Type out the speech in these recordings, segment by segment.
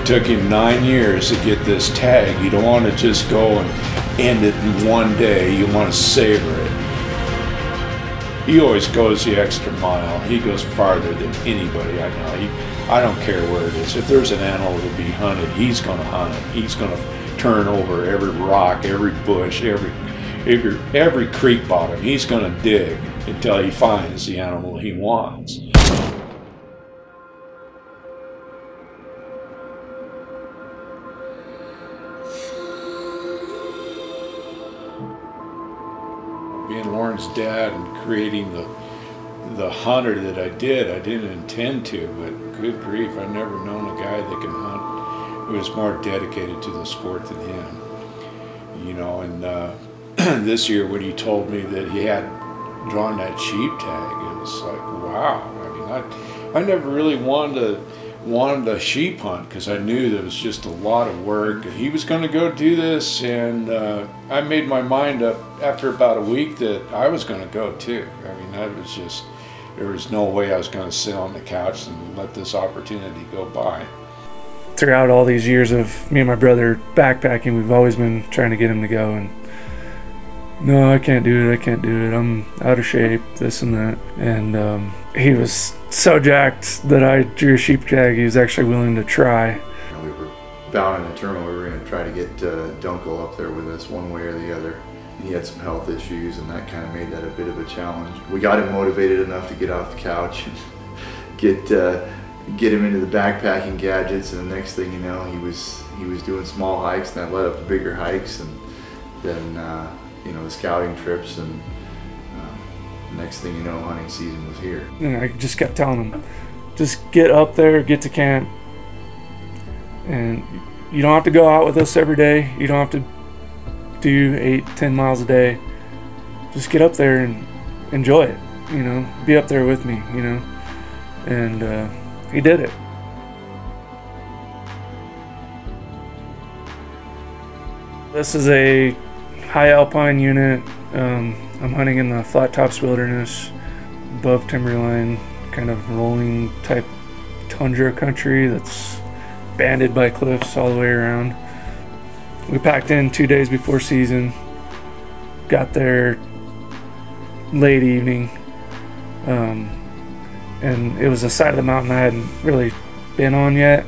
It took him 9 years to get this tag. You don't want to just go and end it in one day. You want to savor it. He always goes the extra mile. He goes farther than anybody I know. I don't care where it is. If there's an animal to be hunted, he's going to hunt it. He's going to turn over every rock, every bush, every creek bottom. He's going to dig until he finds the animal he wants. Being Lauren's dad and creating the hunter that I didn't intend to, but good grief, I've never known a guy that can hunt who is more dedicated to the sport than him. You know, and this year when he told me that he had drawn that sheep tag, it was like, wow. I mean, I never really wanted a sheep hunt because I knew there was just a lot of work. He was going to go do this, and I made my mind up after about a week that I was going to go too. I mean, that was just, there was no way I was going to sit on the couch and let this opportunity go by. Throughout all these years of me and my brother backpacking, we've always been trying to get him to go, and no, I can't do it, I'm out of shape, this and that. And he was so jacked that I drew a sheep tag. He was actually willing to try. We were bound and determined we were going to try to get Dunkel up there with us one way or the other. He had some health issues, and that kind of made that a bit of a challenge. We got him motivated enough to get off the couch and get him into the backpacking gadgets, and the next thing you know, he was doing small hikes, and that led up to bigger hikes, and then you know, the scouting trips, and next thing you know, hunting season was here. And I just kept telling him, just get up there, get to camp, and you don't have to go out with us every day. You don't have to do 8-10 miles a day. Just get up there and enjoy it, you know, be up there with me, you know. And he did it. This is a high alpine unit. I'm hunting in the flat tops wilderness, above timberline, kind of rolling type tundra country that's banded by cliffs all the way around. We packed in 2 days before season, got there late evening, and it was a side of the mountain I hadn't really been on yet.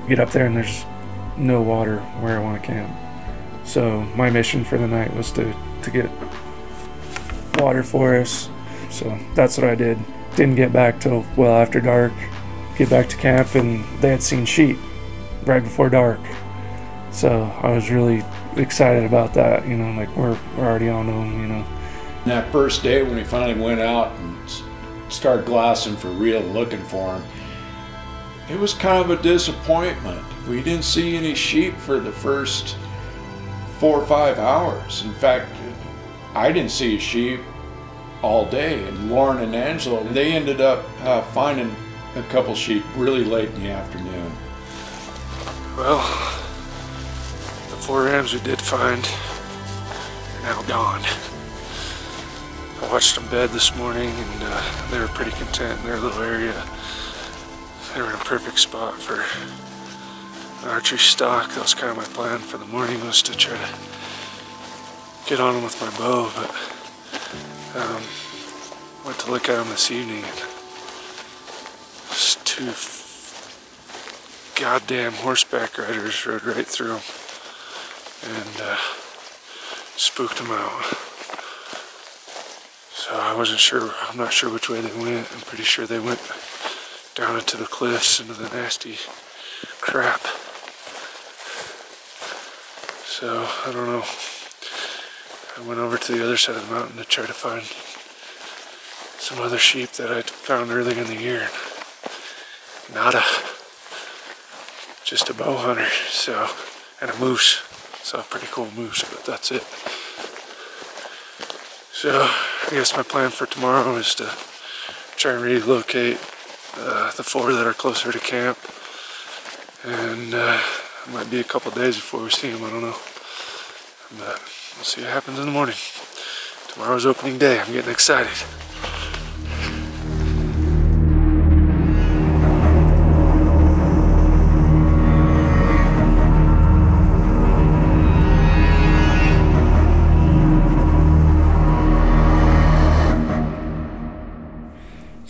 Get up there and there's no water where I want to camp. So my mission for the night was to get water for us. So that's what I did. Didn't get back till well after dark. Get back to camp, and they had seen sheep right before dark. So I was really excited about that, you know, like we're already on them, you know. That first day when we finally went out and started glassing for real, looking for them, it was kind of a disappointment. We didn't see any sheep for the first 4 or 5 hours. In fact, I didn't see a sheep all day, and Lauren and Angela, they ended up finding a couple sheep really late in the afternoon. Well, the 4 rams we did find are now gone. I watched them bed this morning, and they were pretty content in their little area. They were in a perfect spot for an archery stock. That was kind of my plan for the morning, was to try to get on them with my bow, but went to look at them this evening, and just 2 goddamn horseback riders rode right through them and spooked them out. So I wasn't sure, I'm not sure which way they went. I'm pretty sure they went down into the cliffs, into the nasty crap. So I don't know. I went over to the other side of the mountain to try to find some other sheep that I'd found earlier in the year. Nada. Just a bow hunter, so, and a moose. Saw a pretty cool moose, but that's it. So I guess my plan for tomorrow is to try and relocate the 4 that are closer to camp. And it might be a couple days before we see them, I don't know. But we'll see what happens in the morning. Tomorrow's opening day, I'm getting excited.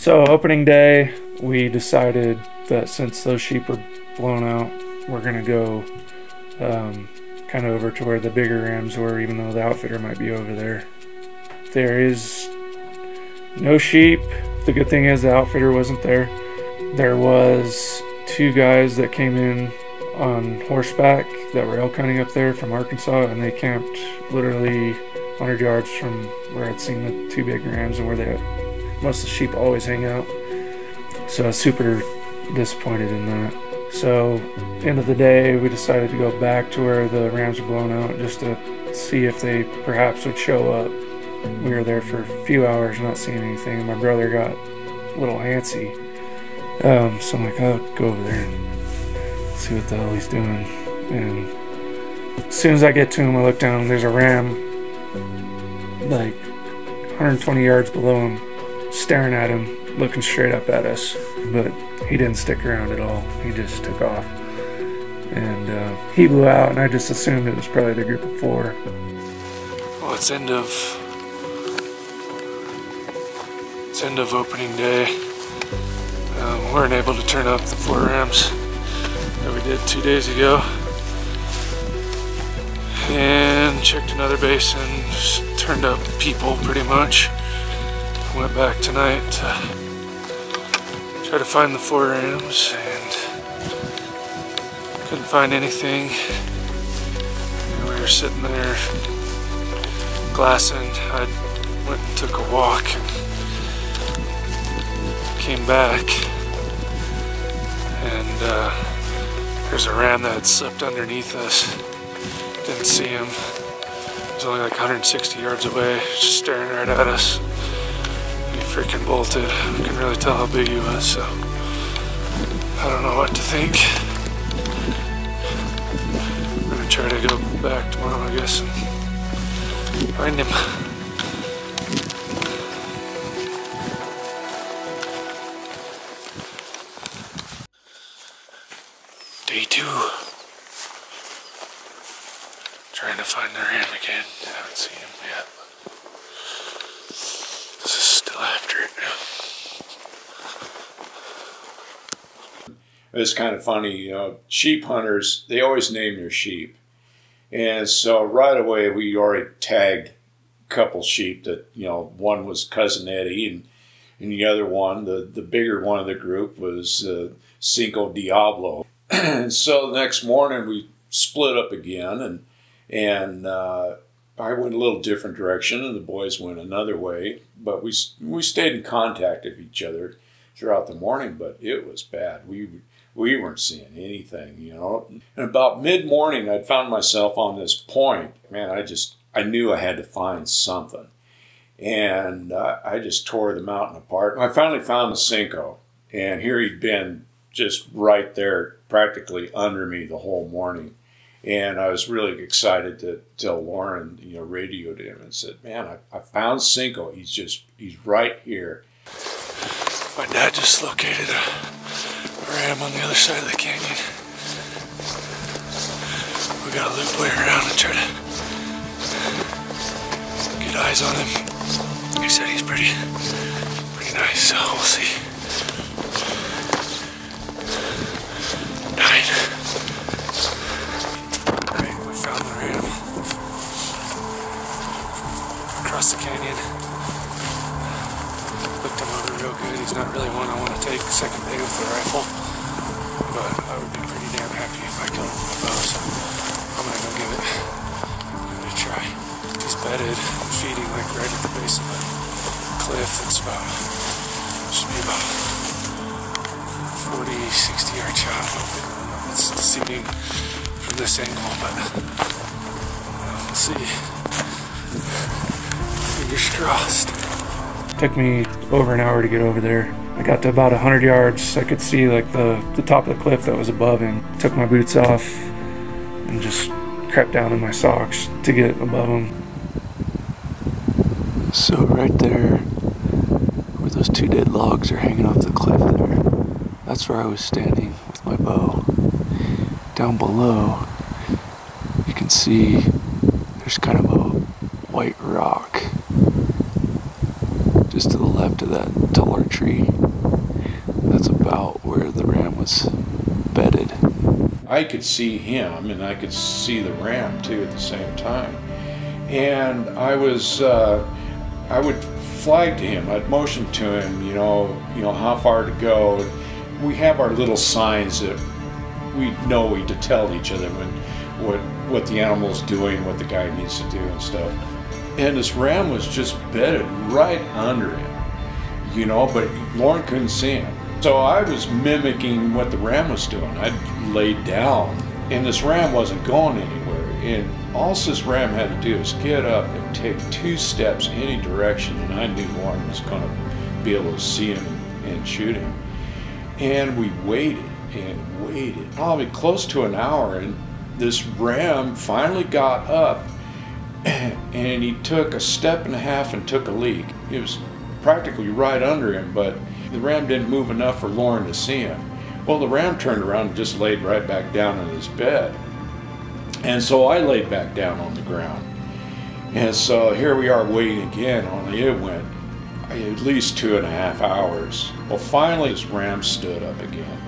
So opening day, we decided that since those sheep were blown out, we're gonna go kind of over to where the bigger rams were, even though the outfitter might be over there. There is no sheep. The good thing is the outfitter wasn't there. There was 2 guys that came in on horseback that were elk hunting up there from Arkansas, and they camped literally 100 yards from where I'd seen the 2 big rams and where most of the sheep always hang out. So I was super disappointed in that. So end of the day, we decided to go back to where the rams were blown out just to see if they perhaps would show up. We were there for a few hours not seeing anything. My brother got a little antsy. So I'm like, I'll go over there and see what the hell he's doing. And as soon as I get to him, I look down and there's a ram like 120 yards below him, staring at him, looking straight up at us. But he didn't stick around at all. He just took off. And he blew out, and I just assumed it was probably the group of 4. Well, it's end of opening day. We weren't able to turn up the 4 rams that we did 2 days ago. And checked another basin, just turned up people pretty much. Went back tonight to try to find the 4 rams and couldn't find anything. And we were sitting there glassing. I went and took a walk and came back, and there's a ram that had slipped underneath us. Didn't see him. He was only like 160 yards away, just staring right at us. He freaking bolted. I couldn't really tell how big he was, so I don't know what to think. I'm gonna try to go back tomorrow, I guess, and find him. Day 2. Trying to find the ram again. Haven't seen him yet, but this is still after it. It's kind of funny, you know, sheep hunters, they always name their sheep. And so right away we already tagged a couple sheep that, you know, one was Cousin Eddie, and the other one, the bigger one of the group, was Cinco Diablo. And so the next morning we split up again, and I went a little different direction, and the boys went another way. But we stayed in contact with each other throughout the morning. But it was bad. We weren't seeing anything, you know. And about mid-morning, I'd found myself on this point. Man, I knew I had to find something, and I just tore the mountain apart. I finally found the Cinco, and here he'd been just right there, practically under me the whole morning. And I was really excited to tell Lauren, you know, radioed him and said, man, I found Cinco. He's right here. My dad just located a ram on the other side of the canyon. We gotta loop way around and try to get eyes on him. He said he's pretty nice, so we'll see. 9. Alright, we found the ram. Across the canyon. Looked him over real good. He's not really one I want to take second day with the rifle, but I would be pretty damn happy if I killed him with a bow, so I'm gonna go give it a try. He's bedded, feeding like right at the base of the cliff. It's should be about 40, 60 yard shot. It's deceiving from this angle, but we'll see. Fingers crossed. Took me over an hour to get over there. I got to about 100 yards. I could see like the top of the cliff that was above him. Took my boots off and just crept down in my socks to get above him. So right there, where those 2 dead logs are hanging off the cliff there, that's where I was standing with my bow. Down below, you can see there's kind of a white rock just to the left of that taller tree. That's about where the ram was bedded. I could see him and I could see the ram too at the same time. And I would flag to him, I'd motion to him, you know how far to go. We have our little signs that we know to tell each other what the animal's doing, what the guy needs to do and stuff. And this ram was just bedded right under him, but Lauren couldn't see him. So I was mimicking what the ram was doing. I'd laid down, and this ram wasn't going anywhere. And all this ram had to do was get up and take 2 steps any direction, and I knew Lauren was going to be able to see him and shoot him. And we waited and waited, probably close to an hour, and this ram finally got up, and he took a step and a half and took a leak. It was practically right under him, but the ram didn't move enough for Lauren to see him. Well, the ram turned around and just laid right back down in his bed. And so I laid back down on the ground. And so here we are waiting again, only it went at least 2.5 hours. Well, finally this ram stood up again.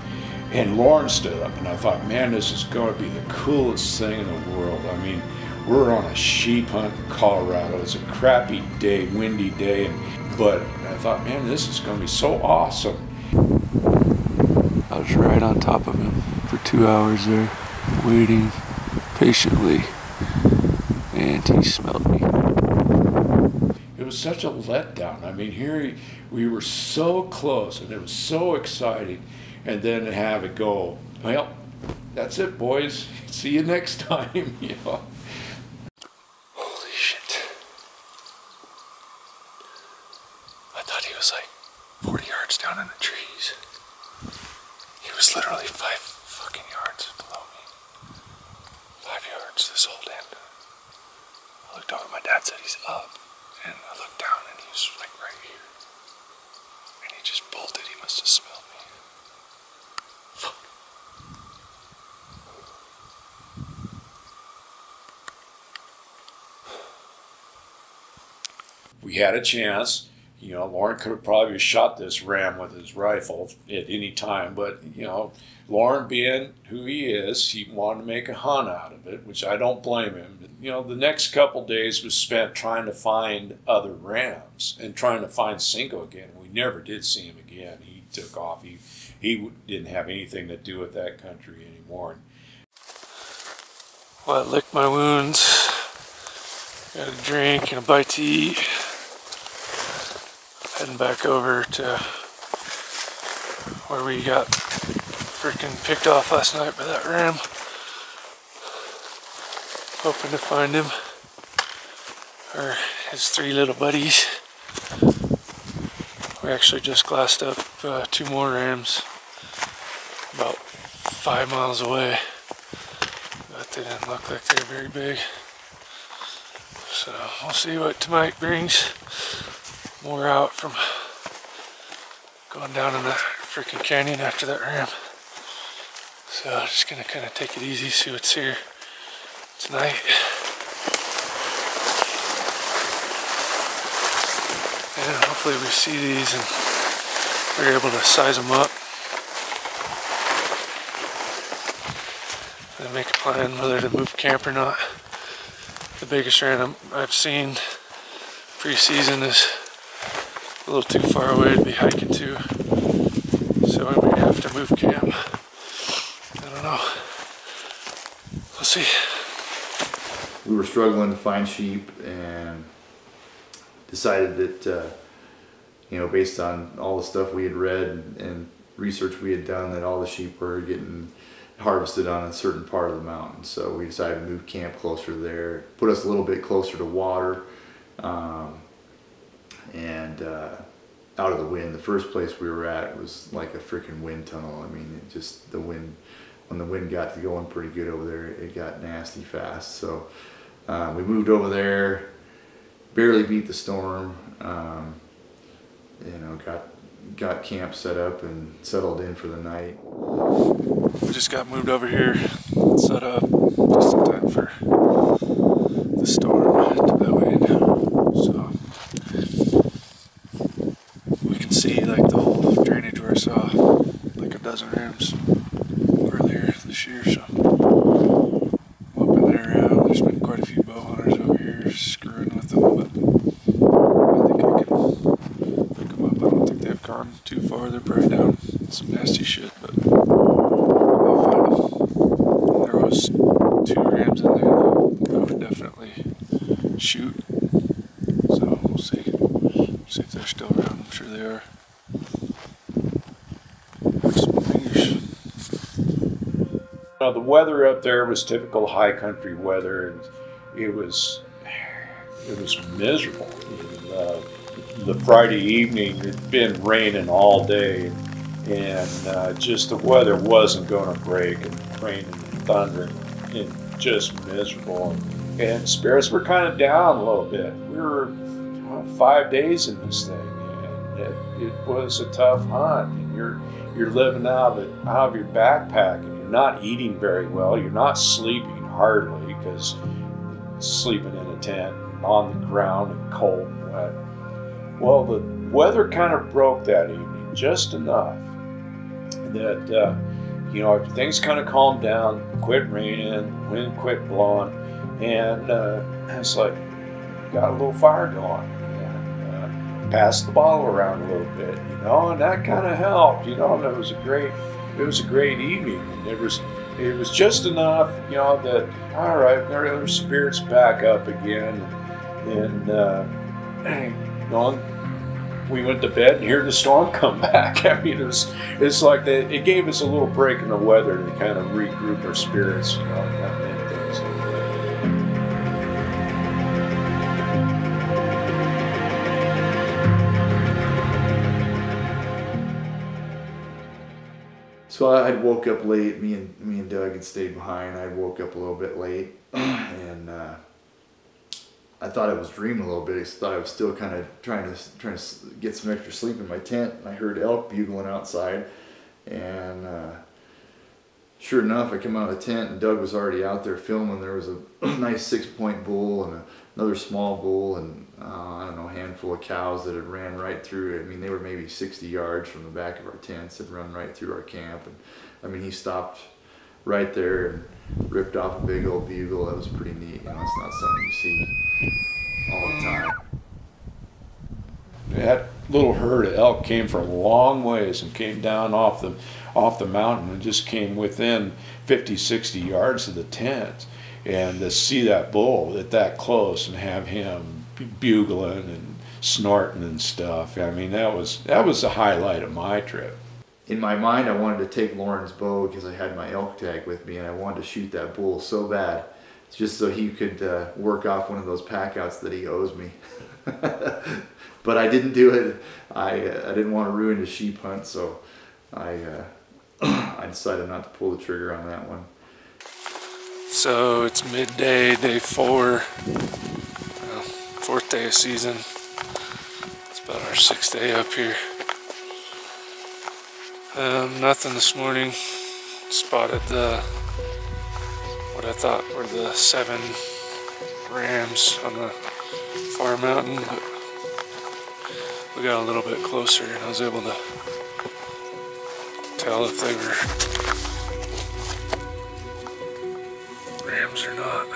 And Lauren stood up, and I thought, man, this is going to be the coolest thing in the world. I mean, we're on a sheep hunt in Colorado. It's a crappy day, windy day, but I thought, man, this is going to be so awesome. I was right on top of him for 2 hours there, waiting patiently, and he smelled me. It was such a letdown. I mean, here we were so close, and it was so exciting, and then to have it go, well, that's it, boys. See you next time, Holy shit. I thought he was like 40 yards down in the trees. He was literally 5 fucking yards below me. 5 yards, this whole end. I looked over, my dad said he's up, and I looked down and he was like right here. And he just bolted, he must have smelled me. Fuck. We had a chance. Lauren could have probably shot this ram with his rifle at any time, but, Lauren being who he is, he wanted to make a hunt out of it, which I don't blame him. The next couple days was spent trying to find other rams and trying to find Cinco again. We never did see him again. He took off. He didn't have anything to do with that country anymore. Well, I licked my wounds, got a drink and a bite to eat. Heading back over to where we got freaking picked off last night by that ram. Hoping to find him, or his 3 little buddies. We actually just glassed up 2 more rams about 5 miles away, but they didn't look like they were very big. So we'll see what tonight brings. More out from going down in that freaking canyon after that ram. So I'm just gonna kind of take it easy, see what's here tonight. And hopefully we see these and we're able to size them up. And make a plan whether to move camp or not. The biggest ram I've seen pre-season is a little too far away to be hiking to, so we may have to move camp. I don't know. We'll see. We were struggling to find sheep and decided that, based on all the stuff we had read and research we had done, that all the sheep were getting harvested on a certain part of the mountain. So we decided to move camp closer there, put us a little bit closer to water, and out of the wind. The first place we were at was like a freaking wind tunnel. I mean, it just, the wind, when the wind got to going pretty good over there, it got nasty fast. So we moved over there, barely beat the storm, got camp set up and settled in for the night. We just got moved over here, set up just in time for the storm to blow in. So 2 rams in there that I would definitely shoot. So we'll see. See if they're still around. I'm sure they are. Some fingers. The weather up there was typical high country weather, and it was miserable. The Friday evening, it'd been raining all day, and just the weather wasn't going to break, and raining and thundering, and just miserable. And spirits were kind of down a little bit. We were 5 days in this thing, and it was a tough hunt. And you're living out of your backpack, and you're not eating very well. You're not sleeping hardly, because sleeping in a tent on the ground and cold and wet. Well, the weather kind of broke that evening just enough that things kind of calmed down, quit raining, wind quit blowing, and it's like got a little fire going, and passed the bottle around a little bit, and that kind of helped, and it was a great evening. And it was just enough, that all right, their spirits back up again, and we went to bed and hear the storm come back. I mean, it's like it gave us a little break in the weather to kind of regroup our spirits, and that made things a little better. So I woke up late. Me and Doug had stayed behind. I woke up a little bit late, and I thought I was dreaming a little bit. I thought I was still kind of trying to get some extra sleep in my tent. And I heard elk bugling outside, and sure enough, I come out of the tent and Doug was already out there filming. There was a nice 6-point bull and another small bull, and I don't know, a handful of cows that had ran right through. I mean, they were maybe 60 yards from the back of our tents, had run right through our camp. And I mean, he stopped right there and ripped off a big old bugle. That was pretty neat. It's not something you see all the time. That little herd of elk came from a long ways and came down off the mountain and just came within 50, 60 yards of the tent. And to see that bull that close and have him bugling and snorting and stuff, I mean, that was the highlight of my trip. In my mind, I wanted to take Lauren's bow because I had my elk tag with me, and I wanted to shoot that bull so bad, just so he could work off one of those pack outs that he owes me. But I didn't do it. I didn't want to ruin his sheep hunt, so I decided not to pull the trigger on that one. So it's midday, day 4, 4th day of season. It's about our 6th day up here. Nothing this morning. Spotted what I thought were the 7 rams on the far mountain, but we got a little bit closer and I was able to tell if they were rams or not.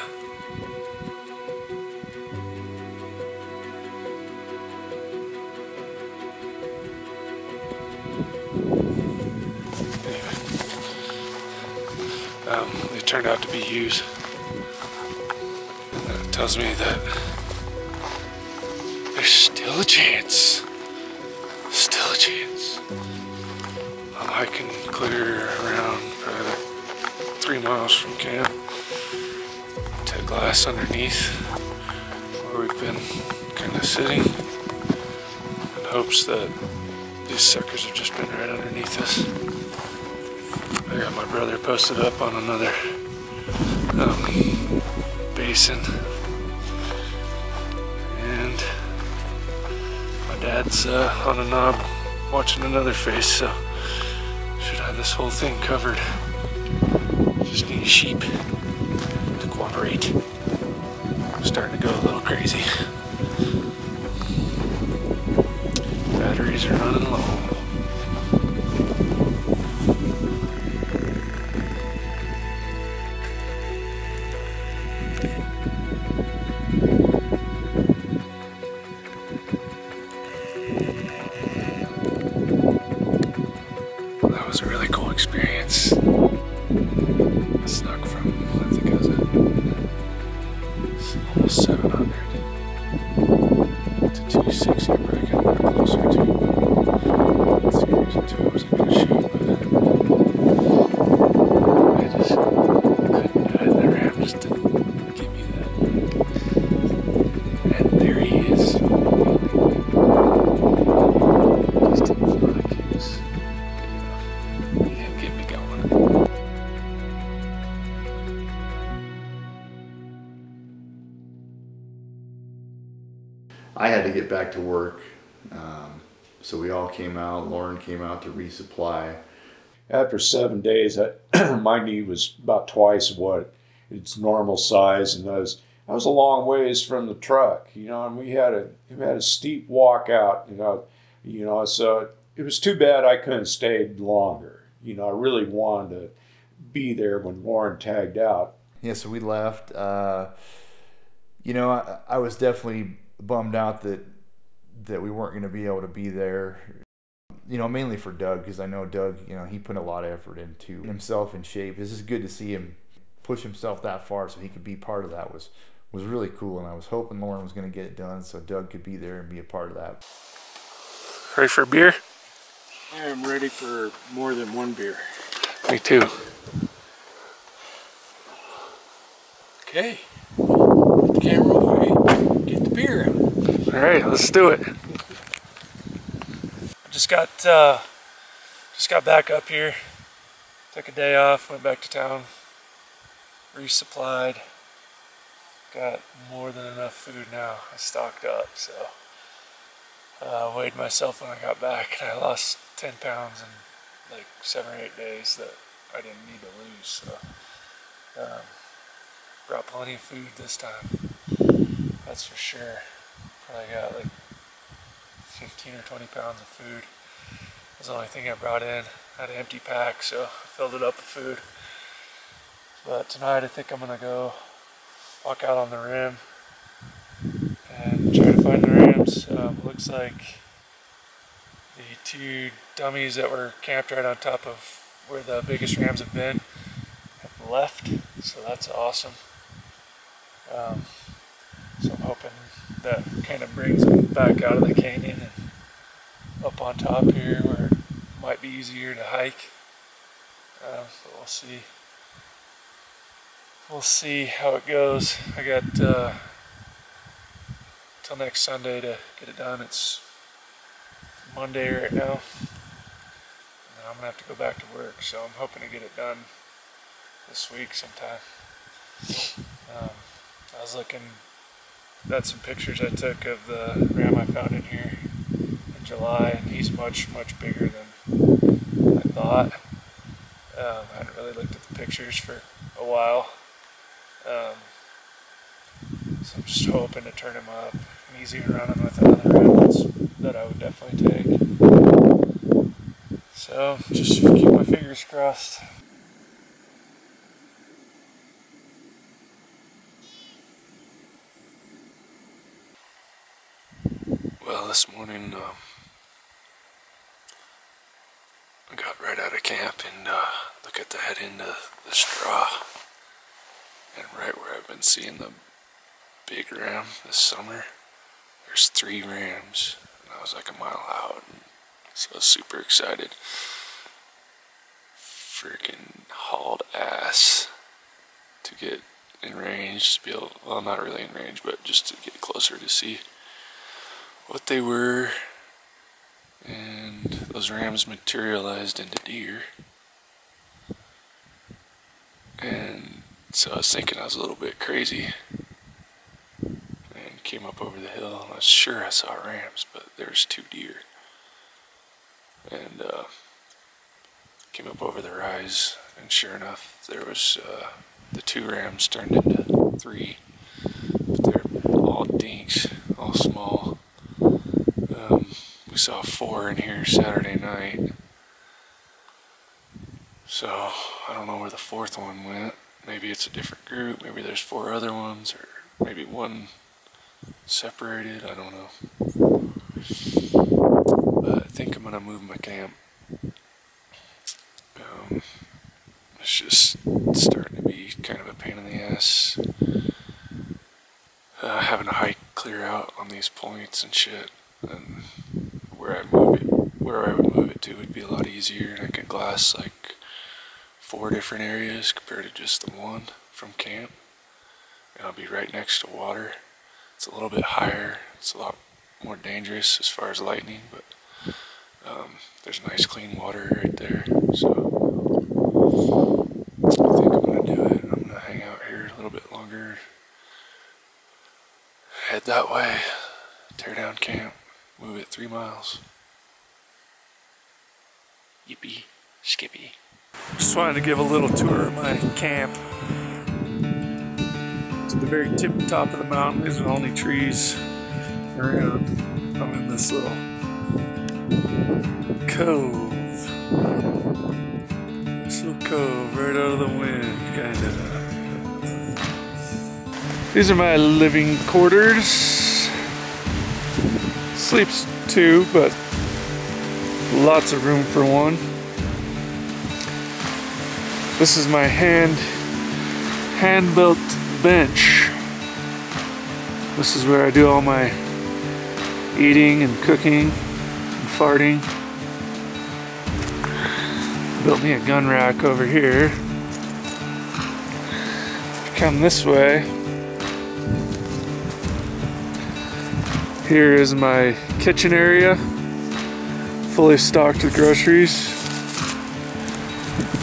They turned out to be ewes. And that tells me that there's still a chance. Still a chance. I'm hiking clear around 3 miles from camp to glass underneath where we've been kind of sitting in hopes that these suckers have just been right underneath us. I got my brother posted up on another basin, and my dad's on a knob watching another face, so should have this whole thing covered. Just need sheep to cooperate. I'm starting to go a little crazy. Batteries are running low. That was a really cool experience. I snuck from, I think I was at I had to get back to work. So we all came out. Lauren came out to resupply. After 7 days, my knee was about twice what its normal size, and I was a long ways from the truck, and we had a steep walk out, so it was too bad I couldn't have stayed longer. I really wanted to be there when Lauren tagged out. Yeah, so we left. I was definitely bummed out that we weren't going to be able to be there. Mainly for Doug, because I know Doug, he put a lot of effort into himself in shape. It's just good to see him push himself that far so he could be part of that was really cool. And I was hoping Lauren was going to get it done so Doug could be there and be a part of that. Ready for a beer? I am ready for more than one beer. Me too. Okay, put the camera away, get the beer out. All right, let's do it. Just got back up here, took a day off, went back to town, resupplied, got more than enough food now. I stocked up, so weighed myself when I got back, and I lost 10 pounds in like 7 or 8 days that I didn't need to lose. So brought plenty of food this time, that's for sure. Probably got like 15 or 20 pounds of food. That's the only thing I brought in. I had an empty pack, so I filled it up with food. But tonight I think I'm gonna go walk out on the rim and try to find the rams. Looks like the 2 dummies that were camped right on top of where the biggest rams have been have left, so that's awesome. So I'm hoping that kind of brings them back out of the canyon and up on top here where it might be easier to hike. But we'll see. We'll see how it goes. I got till next Sunday to get it done. It's Monday right now, and then I'm gonna have to go back to work. So I'm hoping to get it done this week sometime. I was looking at some pictures I took of the ram I found in here in July, and he's much bigger than I thought. I hadn't really looked at the pictures for a while, so I'm just hoping to turn him up. I'm easier running with another ram that I would definitely take. So just keep my fingers crossed. Well, this morning I got right out of camp and look at the head end of the straw, and right where I've been seeing the big ram this summer, there's 3 rams, and I was like a mile out, so I was super excited. Freaking hauled ass to get in range, to be able, well, not really in range, but just to get closer to see what they were. And those rams materialized into deer, and so I was thinking I was a little bit crazy and came up over the hill, and I was sure I saw rams, but there's 2 deer, and came up over the rise, and sure enough there was the 2 rams turned into 3, but they're all dinks, all small. We saw 4 in here Saturday night, so I don't know where the 4th one went. Maybe it's a different group, maybe there's 4 other ones, or maybe one separated, I don't know. But I think I'm gonna move my camp. It's just starting to be kind of a pain in the ass. Having to hike clear out on these points and shit, and where I would move it to would be a lot easier, and I could glass like 4 different areas compared to just the one from camp, and I'll be right next to water. It's a little bit higher, it's a lot more dangerous as far as lightning, but there's nice clean water right there, so I think I'm gonna do it. I'm gonna hang out here a little bit longer, head that way, Tear down camp. Move it 3 miles. Yippee, skippy. Just wanted to give a little tour of my camp. To the very tip top of the mountain. These are the only trees around. I'm in this little cove. This little cove right out of the wind, kinda. These are my living quarters. Sleeps 2, but lots of room for 1. This is my hand-built bench. This is where I do all my eating and cooking and farting. Built me a gun rack over here. Come this way. Here is my kitchen area, fully stocked with groceries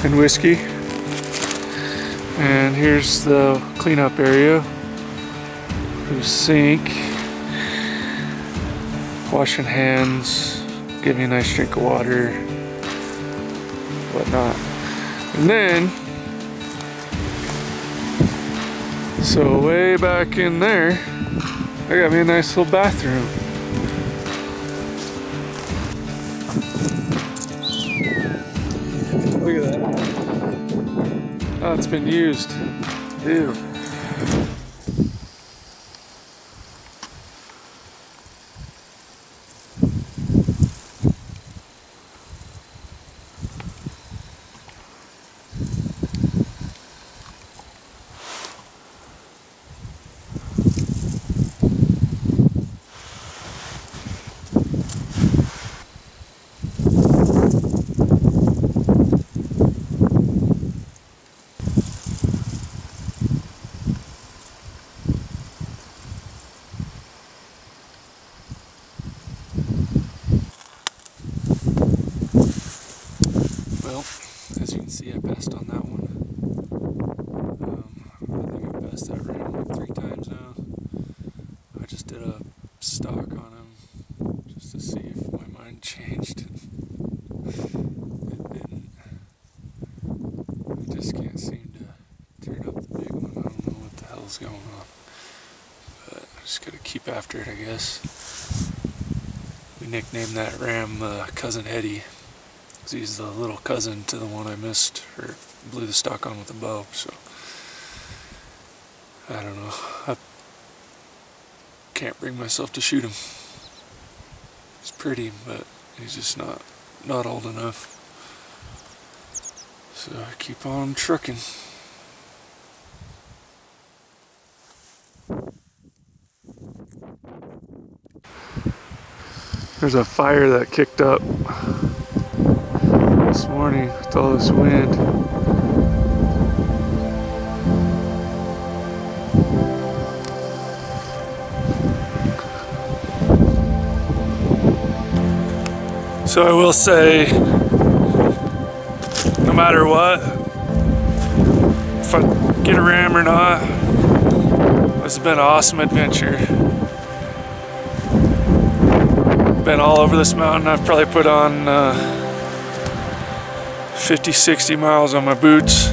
and whiskey. And here's the cleanup area. There's sink, washing hands, give me a nice drink of water, whatnot. And then, so way back in there, I got me a nice little bathroom. Look at that. Oh, it's been used. Ew. Well, as you can see, I passed on that one. I think I passed that ram like 3 times now. I just did a stock on him just to see if my mind changed. It didn't. I just can't seem to turn up the big one. I don't know what the hell's going on. But I just gotta keep after it, I guess. We nicknamed that ram Cousin Eddie. He's the little cousin to the one I missed or blew the stock on with a bow, so I don't know. I can't bring myself to shoot him. He's pretty, but he's just not old enough. So I keep on trucking. There's a fire that kicked up this morning with all this wind. So I will say, no matter what, if I get a ram or not, this has been an awesome adventure. Been all over this mountain. I've probably put on 50-60 miles on my boots.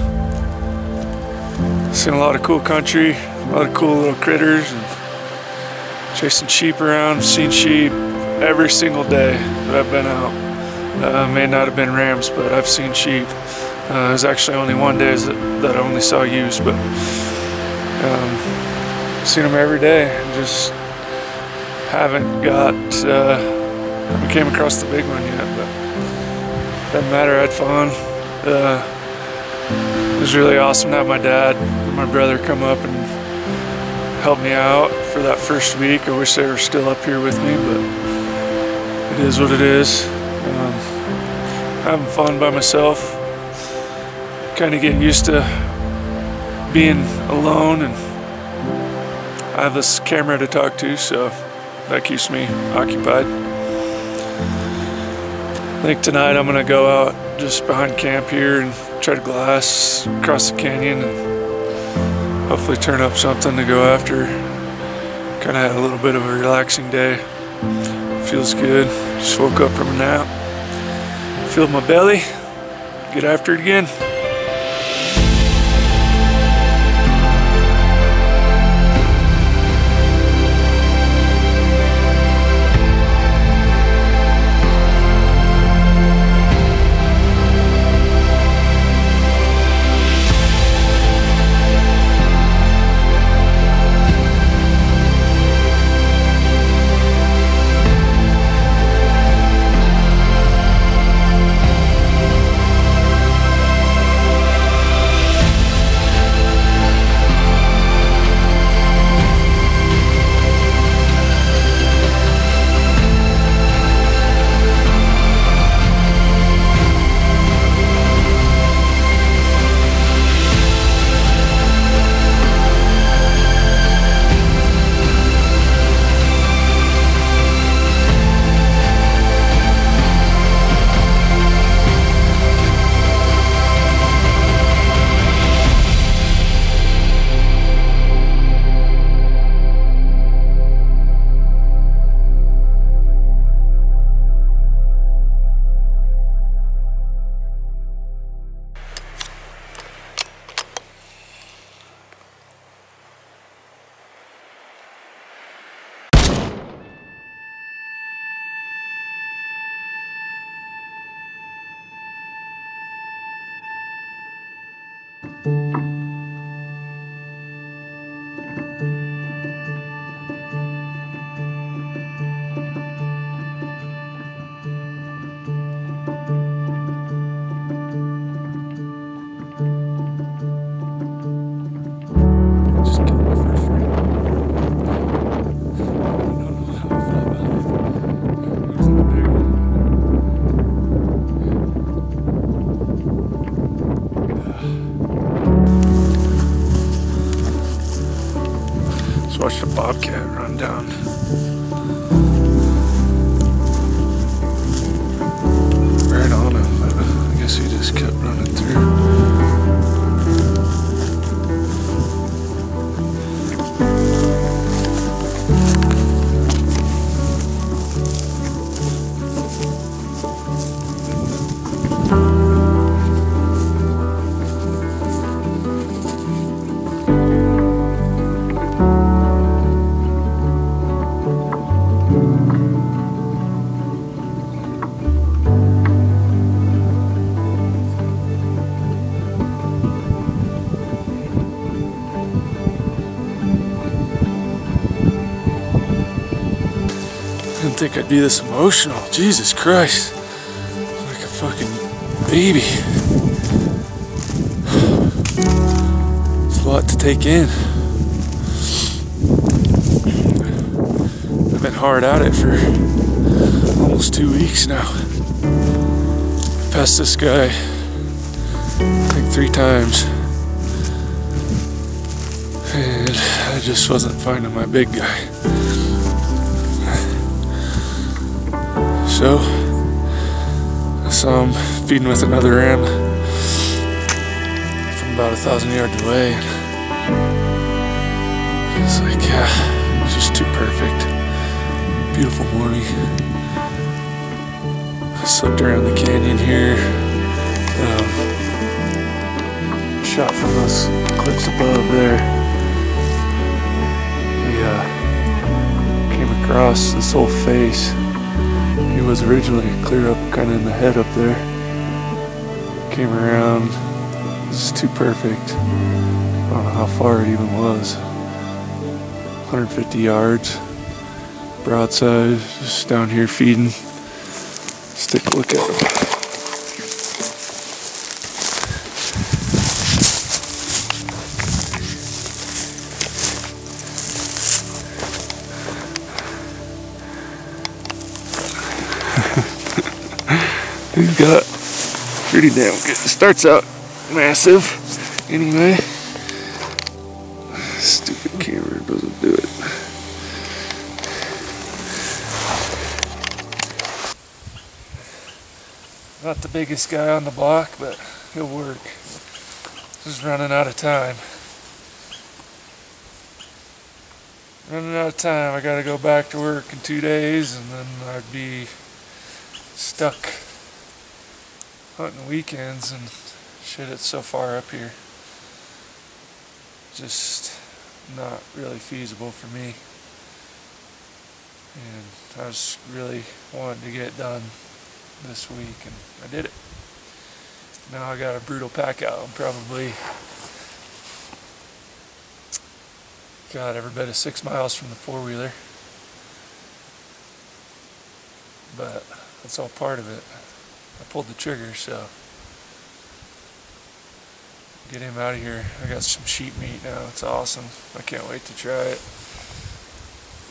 Seen a lot of cool country, a lot of cool little critters, and chasing sheep around. Seen sheep every single day that I've been out. May not have been rams, but I've seen sheep. There's actually only one day that I only saw ewes, but seen them every day. Just haven't came across the big one yet, but doesn't matter. I had fun. It was really awesome to have my dad and my brother come up and help me out for that first week. I wish they were still up here with me, but it is what it is. Having fun by myself. Kind of get used to being alone, and I have this camera to talk to, so that keeps me occupied. I think tonight I'm gonna go out just behind camp here and try to glass across the canyon and hopefully turn up something to go after. Kind of had a little bit of a relaxing day. Feels good. Just woke up from a nap. Filled my belly. Get after it again. Watched a bobcat run down. Right on him, but I guess he just kept running through. I didn't think I'd be this emotional. Jesus Christ. Like a fucking baby. It's a lot to take in. I've been hard at it for almost 2 weeks now. Passed this guy, I think 3 times. And I just wasn't finding my big guy. So, I saw him feeding with another ram from about 1,000 yards away. It's like, yeah, it's just too perfect. Beautiful morning. I slipped around the canyon here. Shot from those cliffs above there. We came across this whole face. He was originally clear up kind of in the head up there. Came around. This is too perfect. I don't know how far it even was. 150 yards. Broadside. Just down here feeding. Let's take a look at him. He's got pretty damn good. It starts out massive anyway. Stupid camera doesn't do it. Not the biggest guy on the block, but he'll work. Just running out of time. Running out of time. I gotta go back to work in 2 days, and then I'd be stuck hunting weekends, and shit, it's so far up here. Just not really feasible for me. And I was really wanting to get it done this week, and I did it. Now I got a brutal pack out. I'm probably got every bit of 6 miles from the four-wheeler, but that's all part of it. I pulled the trigger, so get him out of here. I got some sheep meat now. It's awesome. I can't wait to try it.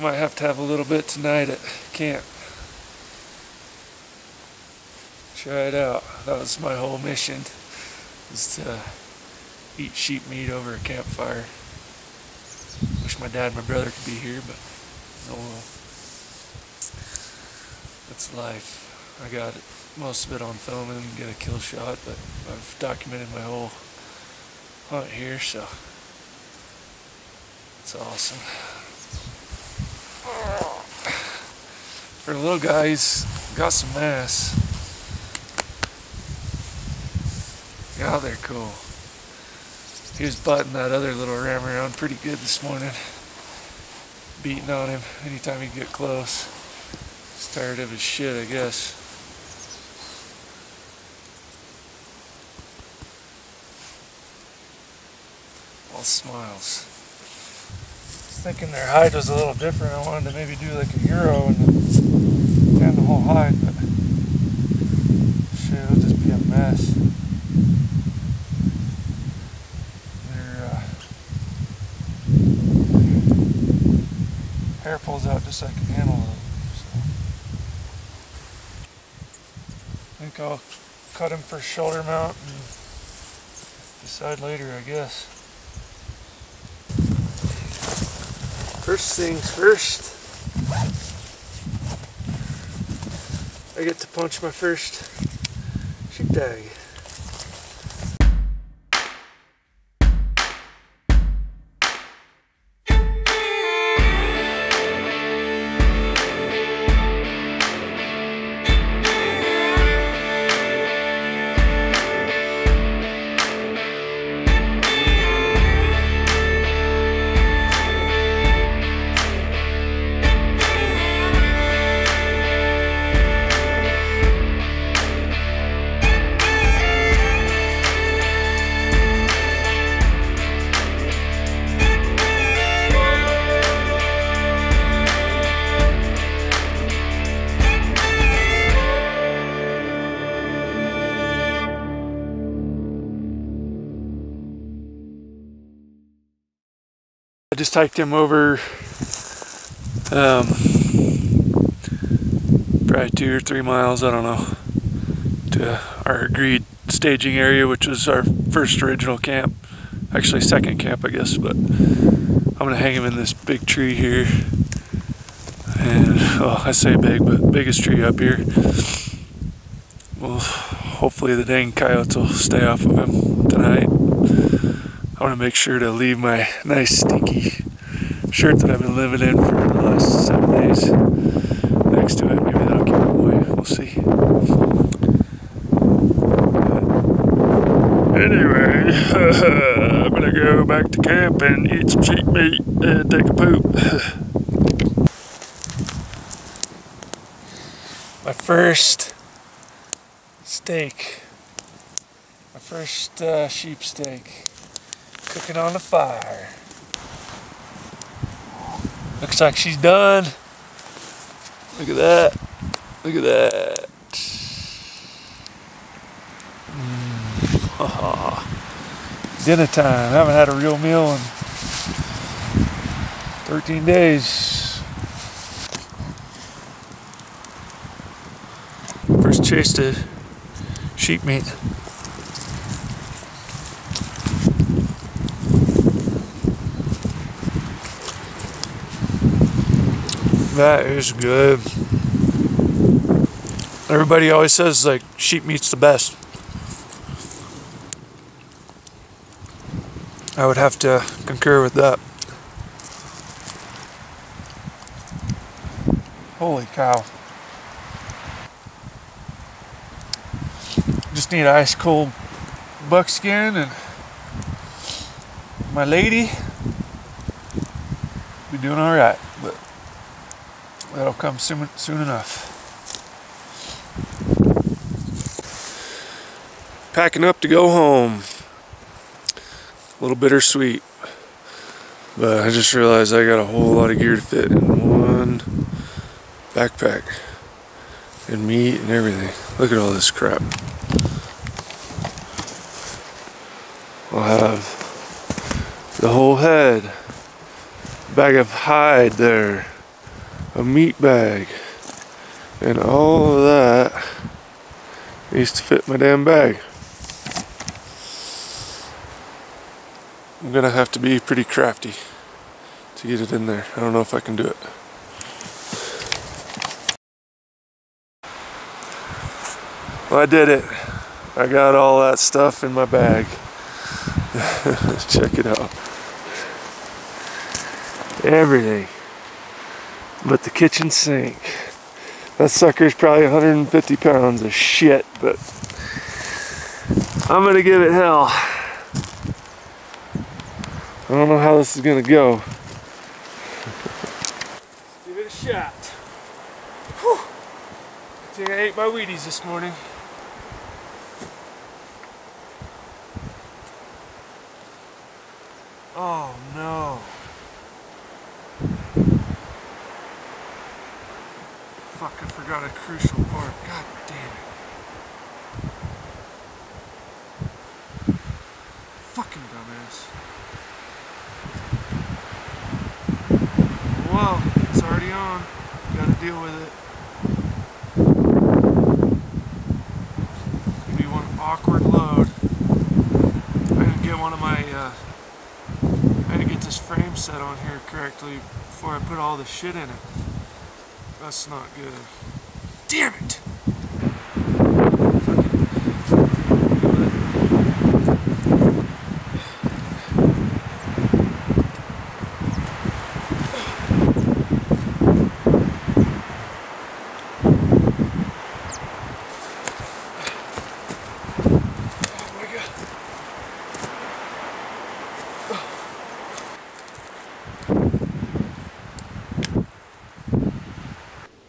Might have to have a little bit tonight at camp. Try it out. That was my whole mission, was to eat sheep meat over a campfire. Wish my dad and my brother could be here, but oh well. That's life. I got most of it on film and didn't get a kill shot, but I've documented my whole hunt here, so it's awesome. For a little guy, he's got some mass. Oh, they're cool. He was butting that other little ram around pretty good this morning. Beating on him anytime he'd get close. He's tired of his shit, I guess. All smiles. I was thinking their hide was a little different. I wanted to maybe do like a Euro and tan the whole hide, but shit, it'll just be a mess. Hair pulls out just so I can handle it. So I think I'll cut him for shoulder mount and decide later, I guess. First things first, I get to punch my first sheep tag. I just hiked him over probably 2 or 3 miles, I don't know, to our agreed staging area, which was our first original camp. Actually second camp, I guess, but I'm gonna hang him in this big tree here. And, well, I say big, but biggest tree up here. Well, hopefully the dang coyotes will stay off of him tonight. I want to make sure to leave my nice stinky shirt that I've been living in for the last 7 days next to it. Maybe that'll keep him away. We'll see. Anyway, I'm gonna go back to camp and eat some sheep meat and take a poop. My first steak. My first sheep steak. Cooking on the fire. Looks like she's done. Look at that. Look at that. Dinner time. I haven't had a real meal in 13 days. First taste of sheep meat. That is good. Everybody always says like sheep meat's the best. I would have to concur with that. Holy cow. Just need ice cold buckskin and my lady. Be doing all right, but that'll come soon enough. Packing up to go home. A little bittersweet, but I just realized I got a whole lot of gear to fit in one backpack, and meat and everything. Look at all this crap. I'll have the whole head, bag of hide there, a meat bag, and all of that needs to fit my damn bag. I'm gonna have to be pretty crafty to get it in there. I don't know if I can do it. Well, I did it. I got all that stuff in my bag. Check it out. Everything but the kitchen sink. That sucker's probably 150 pounds of shit, but I'm gonna give it hell. I don't know how this is gonna go. Give it a shot. Whew. I think I ate my Wheaties this morning. Oh no. Fuck, I forgot a crucial part. God damn it. Fucking dumbass. Well, it's already on. Gotta deal with it. Give me one awkward load. I didn't get one of my, I had to get this frame set on here correctly before I put all the shit in it. That's not good. Damn it!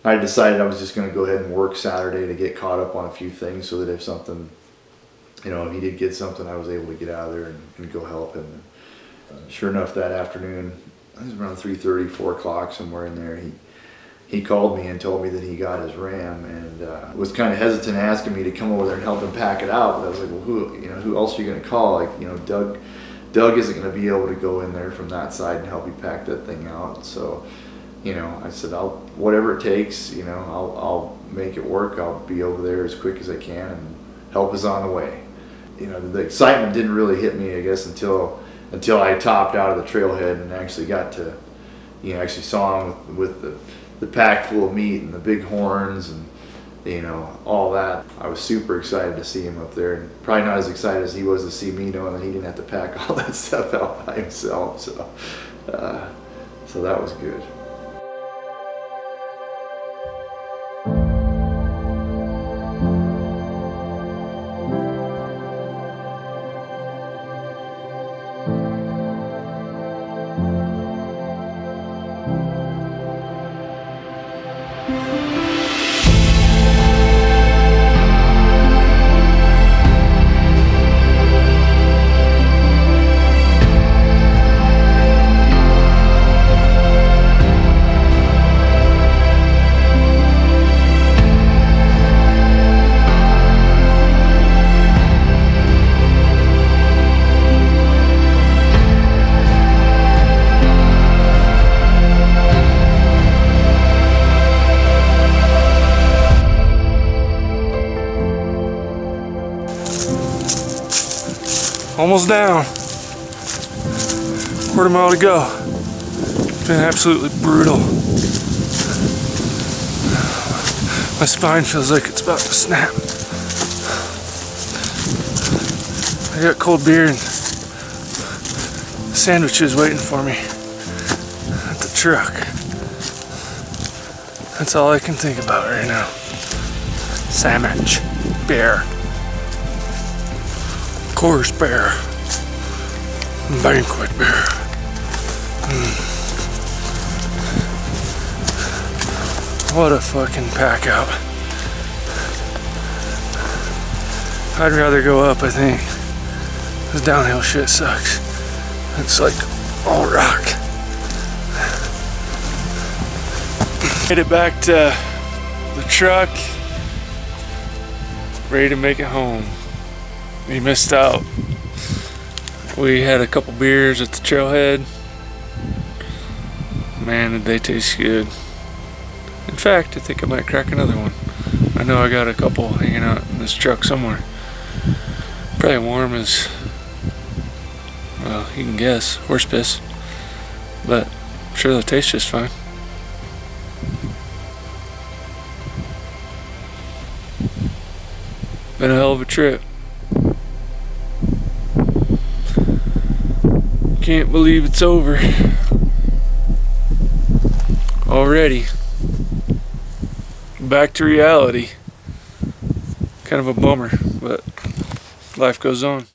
I decided I was just going to go ahead and work Saturday to get caught up on a few things so that if something, you know, if he did get something, I was able to get out of there and go help him. Sure enough, that afternoon, it was around 3:30, 4 o'clock, somewhere in there, he called me and told me that he got his Ram, and was kind of hesitant asking me to come over there and help him pack it out. But I was like, well, who else are you going to call? Like, you know, Doug isn't going to be able to go in there from that side and help you pack that thing out. So, you know, I said, whatever it takes, you know, I'll make it work. I'll be over there as quick as I can, and help is on the way. You know, the excitement didn't really hit me, I guess, until I topped out of the trailhead and actually got to, you know, actually saw him with the pack full of meat and the big horns and, you know, all that. I was super excited to see him up there, and probably not as excited as he was to see me, knowing that he didn't have to pack all that stuff out by himself. So that was good. Almost down. Quarter mile to go. It's been absolutely brutal. My spine feels like it's about to snap. I got cold beer and sandwiches waiting for me at the truck. That's all I can think about right now. Sandwich, beer, course beer, banquet beer. What a fucking pack out. I'd rather go up, I think. This downhill shit sucks. It's like all rock. Made it back to the truck. Ready to make it home. We missed out. We had a couple beers at the trailhead. Man, did they taste good. In fact, I think I might crack another one. I know I got a couple hanging out in this truck somewhere. Probably warm as, well, you can guess, horse piss. But I'm sure they'll taste just fine. Been a hell of a trip. Can't believe it's over already. Back to reality. Kind of a bummer, but life goes on.